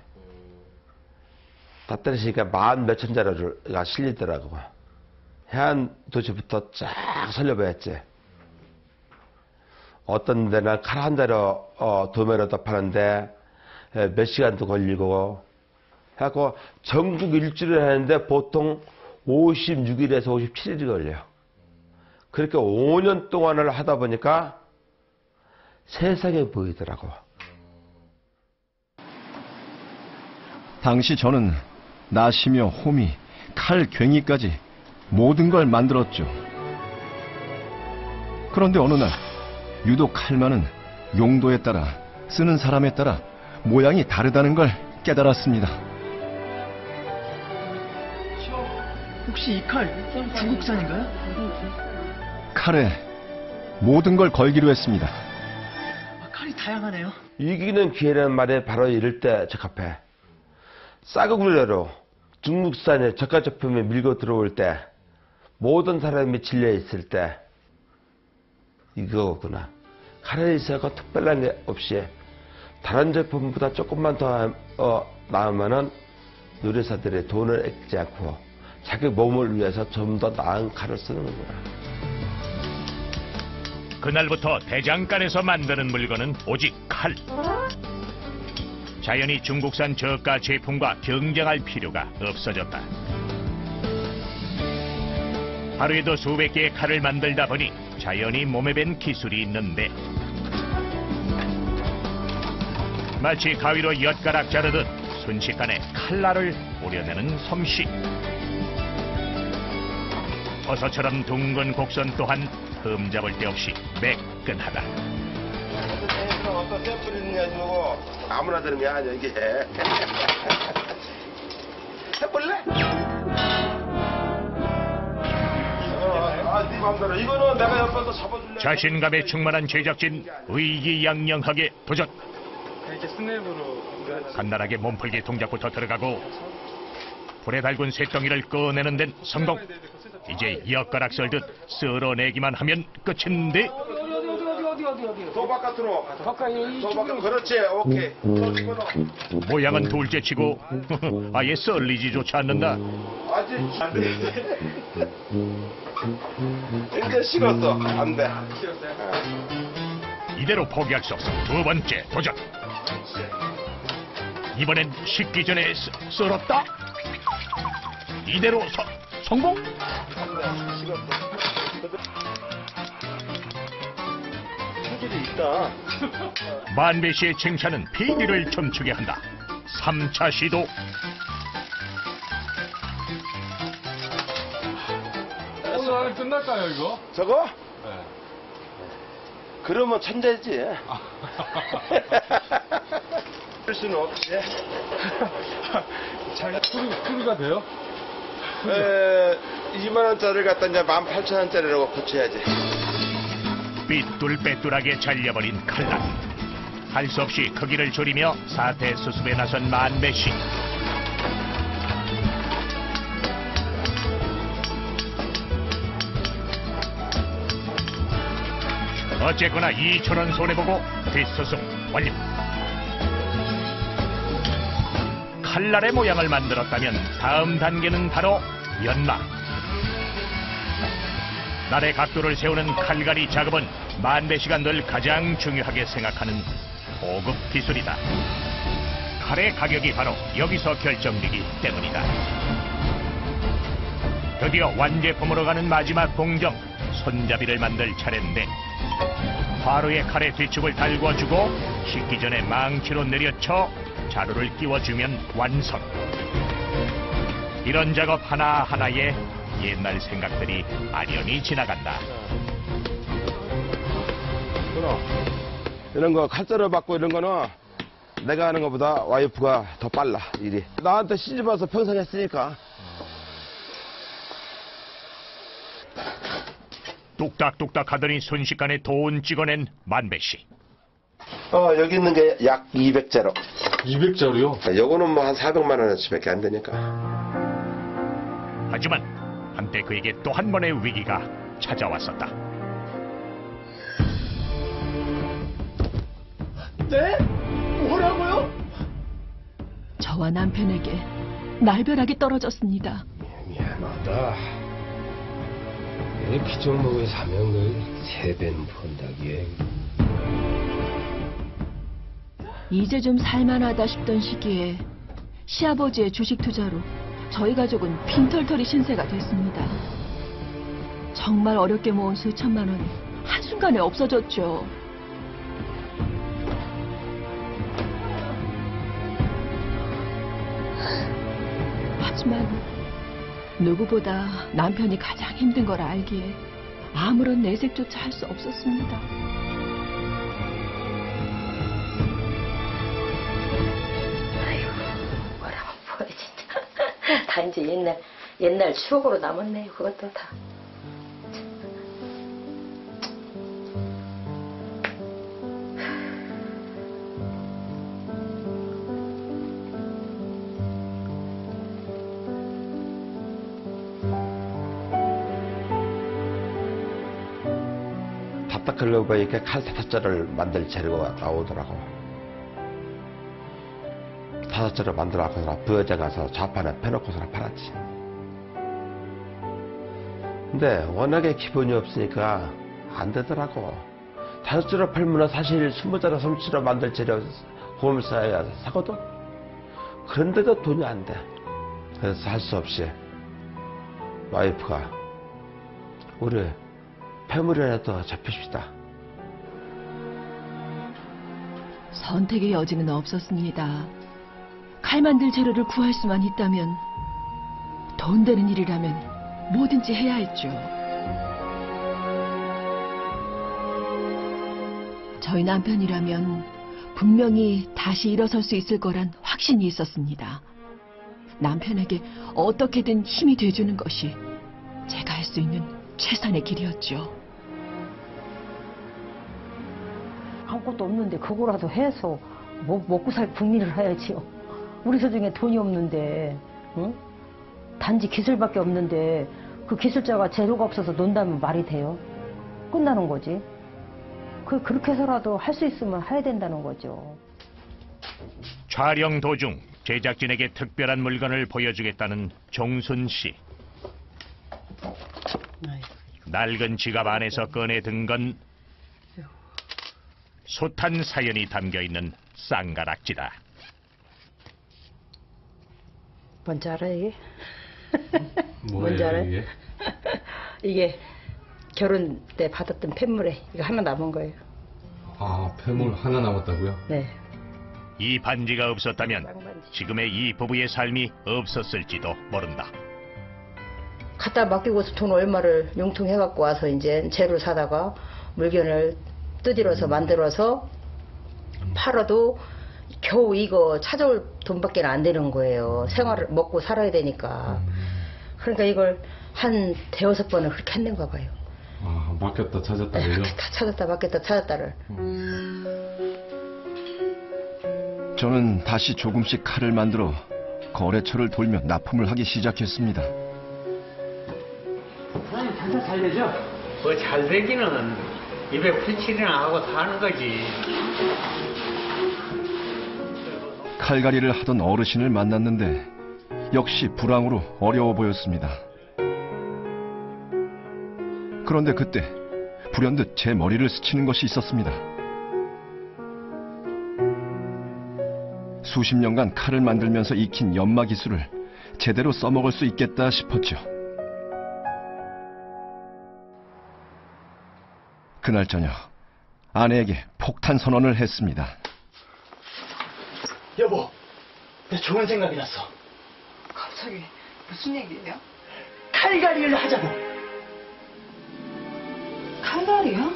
다 때려 실으니까 10,000몇천짜리가 실리더라고. 해안 도시부터 쫙 살려봐야지. 어떤 데는 칼 한 대로 도매로도 파는데 몇 시간도 걸리고 해갖고 전국 일주를 하는데 보통 56일에서 57일이 걸려요. 그렇게 5년 동안을 하다 보니까 세상에 보이더라고. 당시 저는 낫이며 호미, 칼, 괭이까지 모든 걸 만들었죠. 그런데 어느 날 유독 칼만은 용도에 따라 쓰는 사람에 따라 모양이 다르다는 걸 깨달았습니다. 혹시 이 칼 중국산인가요? 칼에 모든 걸 걸기로 했습니다. 칼이 다양하네요. 이기는 기회라는 말에 바로 이럴 때 적합해. 싸구려로 중국산의 저가 제품이 밀고 들어올 때 모든 사람이 질려 있을 때 이거구나. 칼에 있어서 특별한 게 없이 다른 제품보다 조금만 더 나으면은 요리사들이 돈을 아끼지 않고 자기 몸을 위해서 좀 더 나은 칼을 쓰는 거구나. 그날부터 대장간에서 만드는 물건은 오직 칼. 자연히 중국산 저가 제품과 경쟁할 필요가 없어졌다. 하루에도 수백 개의 칼을 만들다 보니 자연히 몸에 밴 기술이 있는데 마치 가위로 엿가락 자르듯 순식간에 칼날을 오려내는 솜씨. 버섯처럼 둥근 곡선 또한 흠잡을 데 없이 매끈하다. 어떤 샘플이 있느냐 주고 아무나 되는 게 아니야 이게. 해볼래? 네 맘대로. 이거는 내가 옆에서 잡아줄래. 자신감에 충만한 제작진 의기양양하게 도전. 이렇게 스냅으로 간단하게 몸풀기 동작부터 들어가고 불에 달군 쇳덩이를 꺼내는 데는 성공. 이제 엿가락 썰듯 쓸어내기만 하면 끝인데. 더 바깥으로. 더 바깥. 그렇지. 오케이. 모양은 둘째치고 아예 썰리지조차 않는다. 아직 안 돼. 이제 식었어. 안 돼. 이대로 포기할 수 없어. 두 번째 도전. 이번엔 식기 전에 썰었다. 이대로 성공? 소질이 있다. 만배 씨의 칭찬은 비위를 춤추게 한다. 3차 시도. 오늘 안에 끝날까요 이거? 저거? 네. 그러면 천재지. 할 수는 없지. 잘 투리가 돼요? 2만원짜리를 갖다 이제 18,000원짜리라고 고쳐야지. 삐뚤빼뚤하게 잘려버린 칼날. 할 수 없이 크기를 줄이며 사태 수습에 나선 만배 씨. 어쨌거나 2,000원 손해보고 뒷수습 완료. 칼날의 모양을 만들었다면 다음 단계는 바로 연마. 날의 각도를 세우는 칼갈이 작업은 만배 씨가 늘 가장 중요하게 생각하는 고급 기술이다. 칼의 가격이 바로 여기서 결정되기 때문이다. 드디어 완제품으로 가는 마지막 공정, 손잡이를 만들 차례인데 화로에 칼의 뒤축을 달궈주고 식기 전에 망치로 내려쳐 자루를 끼워주면 완성. 이런 작업 하나하나에 옛날 생각들이 아련히 지나간다. 이런 거 칼자루 받고 이런 거는 내가 하는 것보다 와이프가 더 빨라 일이. 나한테 시집 와서 평생 했으니까. 뚝딱뚝딱 하더니 순식간에 돈 찍어낸 만배 씨. 여기 있는 게 약 200자루. 200자루요? 요거는 뭐 한 400만 원어치밖에 안 되니까. 하지만 한때 그에게 또 한 번의 위기가 찾아왔었다. 네? 뭐라고요? 저와 남편에게 날벼락이 떨어졌습니다. 미안하다. 내 기종목에 사면 그 3배는 펀다기에. 이제 좀 살만하다 싶던 시기에 시아버지의 주식 투자로 저희 가족은 빈털터리 신세가 됐습니다. 정말 어렵게 모은 수천만 원이 한순간에 없어졌죠. 하지만 누구보다 남편이 가장 힘든 걸 알기에 아무런 내색조차 할 수 없었습니다. 뭐라고 보여 진짜. 다 이제 옛날 추억으로 남았네요. 그것도 다. 답답하려고 보니까 칼 5자를 만들 재료가 나오더라고. 5자를 만들어갖고서 부여장 가서 좌판에 펴놓고서 팔았지. 근데 워낙에 기본이 없으니까 안 되더라고. 5자를 팔면 사실 20자를 30자를 만들 재료 보험을 써야 사거든. 그런데도 돈이 안 돼. 그래서 할 수 없이 와이프가 우리 폐물이라도 잡힙시다. 선택의 여지는 없었습니다. 칼 만들 재료를 구할 수만 있다면, 돈 되는 일이라면 뭐든지 해야 했죠. 저희 남편이라면 분명히 다시 일어설 수 있을 거란 확신이 있었습니다. 남편에게 어떻게든 힘이 돼주는 것이 제가 할 수 있는 최선의 길이었죠. 아무것도 없는데 그거라도 해서 먹고 살 궁리를 해야지요. 우리 서중에 돈이 없는데, 응? 단지 기술밖에 없는데 그 기술자가 재료가 없어서 논다면 말이 돼요? 끝나는 거지. 그렇게 해서라도 할 수 있으면 해야 된다는 거죠. 촬영 도중 제작진에게 특별한 물건을 보여주겠다는 종순 씨. 낡은 지갑 안에서 꺼내든 건 숱한 사연이 담겨있는 쌍가락지다. 뭔지 알아 이게? 뭐예요, 뭔지 알아요? 이게? 이게 결혼 때 받았던 팬물에 이거 하나 남은 거예요. 아, 폐물 하나 남았다고요? 네. 이 반지가 없었다면 지금의 이 부부의 삶이 없었을지도 모른다. 갖다 맡기고서 돈 얼마를 융통해갖고 와서 이제 재료 사다가 물건을 두드려서 만들어서 팔아도 겨우 이거 찾아올 돈밖에 안 되는 거예요. 생활을 먹고 살아야 되니까. 그러니까 이걸 한 대여섯 번을 그렇게 했는가 봐요. 아, 맡겼다 찾았다 그죠? 다 찾았다 맡겼다 찾았다를. 저는 다시 조금씩 칼을 만들어 거래처를 돌며 납품을 하기 시작했습니다. 아니, 단사 잘 되죠? 뭐 잘 되기는 입에 풀칠이나 하고 사는 거지. 칼갈이를 하던 어르신을 만났는데 역시 불황으로 어려워 보였습니다. 그런데 그때 불현듯 제 머리를 스치는 것이 있었습니다. 수십 년간 칼을 만들면서 익힌 연마 기술을 제대로 써먹을 수 있겠다 싶었죠. 그날 저녁 아내에게 폭탄 선언을 했습니다. 여보, 내 좋은 생각이 났어. 갑자기 무슨 얘기예요? 칼갈이를 하자고. 칼갈이요?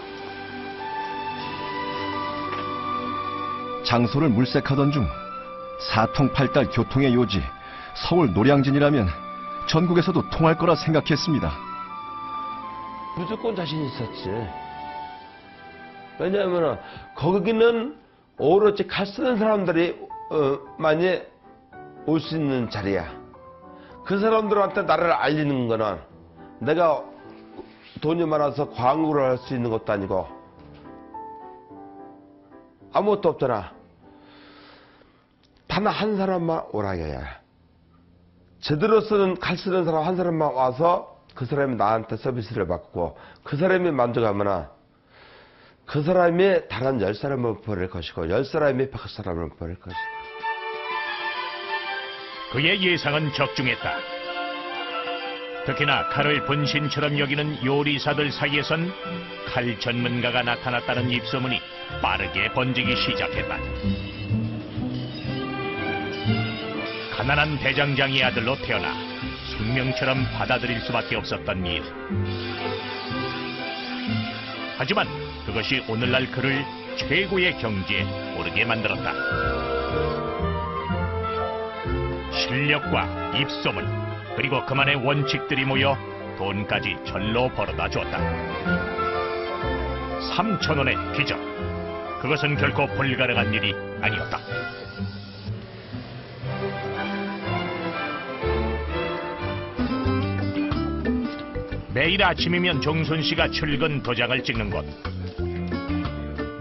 장소를 물색하던 중 사통팔달 교통의 요지 서울 노량진이라면 전국에서도 통할 거라 생각했습니다. 무조건 자신 있었지. 왜냐하면 거기는 오로지 칼 쓰는 사람들이 많이 올 수 있는 자리야. 그 사람들한테 나를 알리는 거는 내가 돈이 많아서 광고를 할 수 있는 것도 아니고 아무것도 없잖아. 단 한 사람만 오라게 해. 제대로 칼 쓰는 사람 한 사람만 와서 그 사람이 나한테 서비스를 받고 그 사람이 만족하면 그 사람이 다른 10사람을 버릴 것이고 10사람이 100사람을 버릴 것이고. 그의 예상은 적중했다. 특히나 칼을 분신처럼 여기는 요리사들 사이에선 칼 전문가가 나타났다는 입소문이 빠르게 번지기 시작했다. 가난한 대장장이의 아들로 태어나 숙명처럼 받아들일 수밖에 없었던 일. 하지만 그것이 오늘날 그를 최고의 경지에 오르게 만들었다. 실력과 입소문, 그리고 그만의 원칙들이 모여 돈까지 절로 벌어다 주었다. 3,000원의 기적. 그것은 결코 불가능한 일이 아니었다. 매일 아침이면 종순 씨가 출근 도장을 찍는 곳.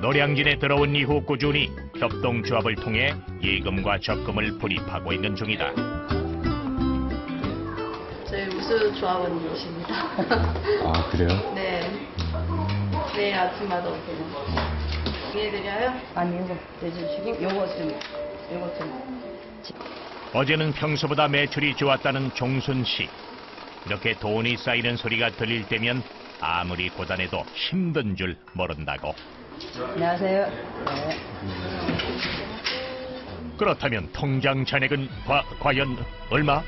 노량진에 들어온 이후 꾸준히 협동조합을 통해 예금과 적금을 불입하고 있는 중이다. 저희 우수조합원이십니다. 아, 그래요? 네. 매일 아침마다 오세요. 이해드려요? 아니, 이거 내주시고, 요거 좀. 어제는 평소보다 매출이 좋았다는 종순 씨. 이렇게 돈이 쌓이는 소리가 들릴 때면 아무리 고단해도 힘든 줄 모른다고. 안녕하세요. 네. 그렇다면 통장 잔액은 과연 얼마?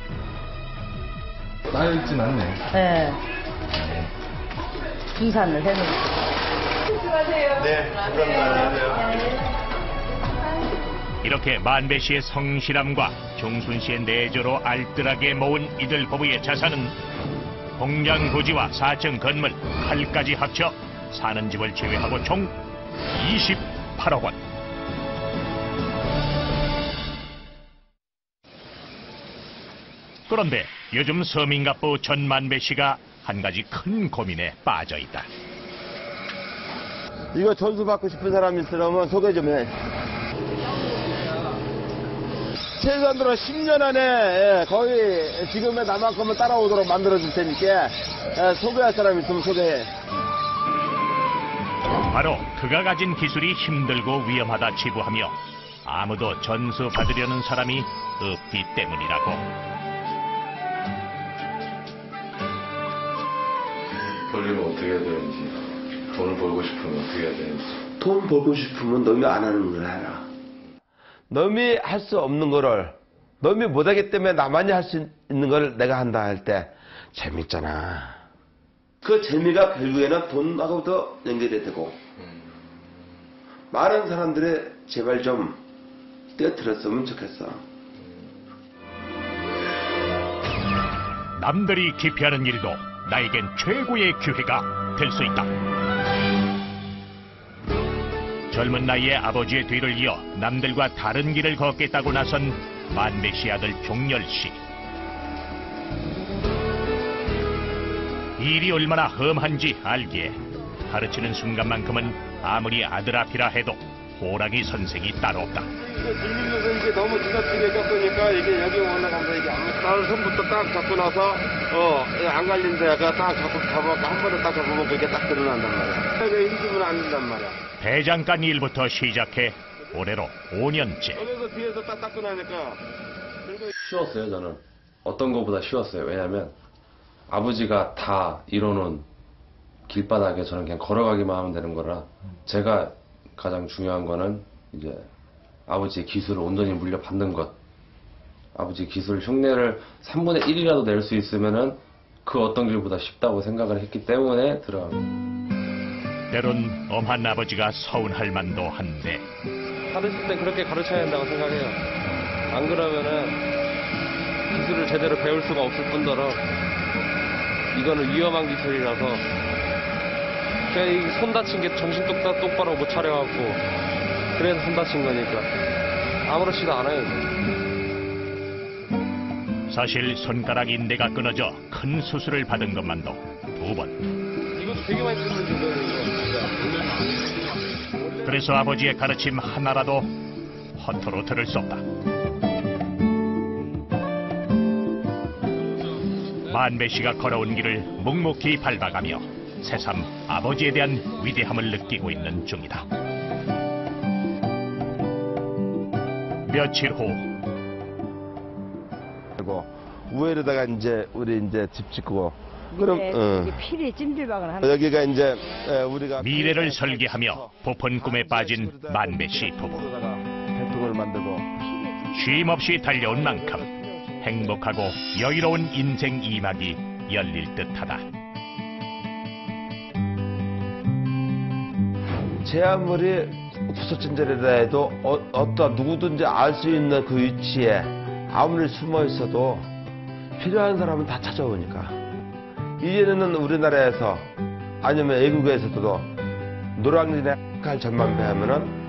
쌓여있진 않네. 네. 분산을 해놓은. 조심하세요. 네, 감사합니다. 이렇게 만배 씨의 성실함과 종순 씨의 내조로 알뜰하게 모은 이들 부부의 자산은 공장 부지와 4층 건물, 칼까지 합쳐 사는 집을 제외하고 총 28억 원. 그런데 요즘 서민갑부 전만배 씨가 한 가지 큰 고민에 빠져 있다. 이거 전수 받고 싶은 사람 있으면 소개 좀 해. 최소한으로 10년 안에 거의 지금의 나만큼은 따라오도록 만들어줄 테니까 소개할 사람 있으면 소개해. 바로 그가 가진 기술이 힘들고 위험하다 치부하며 아무도 전수 받으려는 사람이 없기 때문이라고. 벌리면 어떻게 해야 되는지, 돈을 벌고 싶으면 어떻게 해야 되는지. 돈 벌고 싶으면 놈이 안 하는 걸 해라. 놈이 할 수 없는 거를, 놈이 못하기 때문에 나만이 할 수 있는 걸 내가 한다 할 때 재밌잖아. 그 재미가 결국에는 돈하고도 연결이 되고 많은 사람들의 제발 좀 떼어들었으면 좋겠어. 남들이 기피하는 일도 나에겐 최고의 기회가 될 수 있다. 젊은 나이에 아버지의 뒤를 이어 남들과 다른 길을 걷겠다고 나선 만배 씨 아들 종열 씨. 일이 얼마나 험한지 알기에 가르치는 순간만큼은 아무리 아들 앞이라 해도 호랑이 선생이 따로 없다. 들리면서 이게 너무 지나치게 꼈으니까 이게 여기 올라가면서 이게 딱 손부터 딱 잡고 나서 안 갈린 데가 딱 잡아갖고 한 번에 딱 잡으면 그게 딱 드러난단 말이야. 그게 힘주면 안 된단 말이야. 대장간 일부터 시작해 올해로 5년째. 그래서 뒤에서 딱 닦고 나니까 쉬웠어요, 저는. 어떤 것보다 쉬웠어요. 왜냐면 아버지가 다 이뤄놓은 길바닥에 저는 그냥 걸어가기만 하면 되는 거라, 제가 가장 중요한 거는 이제 아버지의 기술을 온전히 물려받는 것. 아버지 기술 흉내를 3분의 1이라도 낼 수 있으면은 그 어떤 길보다 쉽다고 생각을 했기 때문에 들어갑니다. 때론 엄한 아버지가 서운할 만도 한데 가르칠 땐 그렇게 가르쳐야 된다고 생각해요. 안 그러면은 기술을 제대로 배울 수가 없을 뿐더러 이거는 위험한 기술이라서 그냥 이 손 다친 게 정신 똑바로 못 차려갖고 그래서 손 다친 거니까 아무렇지도 않아요. 사실 손가락 인대가 끊어져 큰 수술을 받은 것만도 2번. 이것도 되게 많이 쓰는 거예요. 이거. 그래서 아버지의 가르침 하나라도 허투루 들을 수 없다. 만배 씨가 걸어온 길을 묵묵히 밟아가며 새삼 아버지에 대한 위대함을 느끼고 있는 중이다. 며칠 후 그리고 우회로다가 이제 우리 이제 집 짓고 그럼 필히 찜질방을 하는 여기가 이제 우리가 미래를 설계하며 부푼 꿈에 빠진 만배 씨 부부. 배통을 만들고 쉼없이 달려온 만큼 행복하고 여유로운 인생 2막이 열릴 듯하다. 제 아무리 부서진절이라 해도 어떤 누구든지 알 수 있는 그 위치에 아무리 숨어 있어도 필요한 사람은 다 찾아오니까. 이제는 우리나라에서 아니면 외국에서도 노량진에 갈 전만 배하면은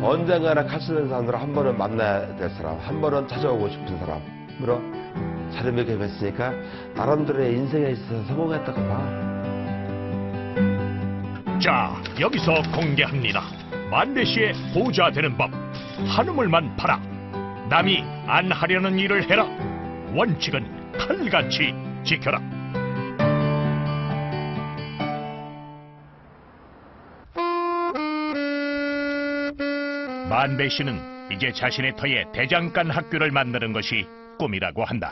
언젠가나 갈 수 있는 사람들을 한 번은 만나야 될 사람, 한 번은 찾아오고 싶은 사람으로 자리매김했으니까 나름대로의 인생에 있어서 성공했다고 봐. 자, 여기서 공개합니다. 만배 씨의 부자 되는 법. 한우물만 팔아. 남이 안 하려는 일을 해라. 원칙은 칼같이 지켜라. 만배 씨는 이제 자신의 터에 대장간 학교를 만드는 것이 꿈이라고 한다.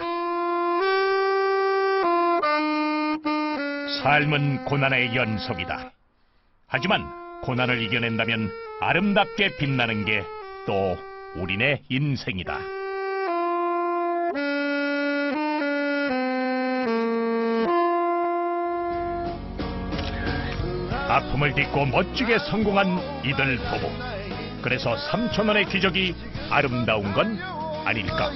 삶은 고난의 연속이다. 하지만 고난을 이겨낸다면 아름답게 빛나는 게 또 우리네 인생이다. 아픔을 딛고 멋지게 성공한 이들 부부. 그래서 3,000원의 기적이 아름다운 건 아닐까?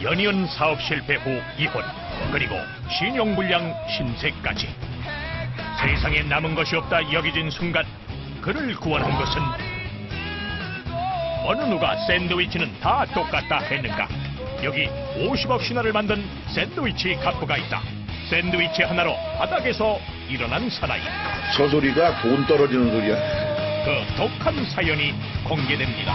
연이은 사업 실패 후 이혼, 그리고 신용불량 신세까지. 세상에 남은 것이 없다 여겨진 순간 그를 구원한 것은 어느 누가 샌드위치는 다 똑같다 했는가? 여기 50억 신화를 만든 샌드위치 가프가 있다. 샌드위치 하나로 바닥에서 일어난 사나이. 저 소리가 돈 떨어지는 소리야. 그 독한 사연이 공개됩니다.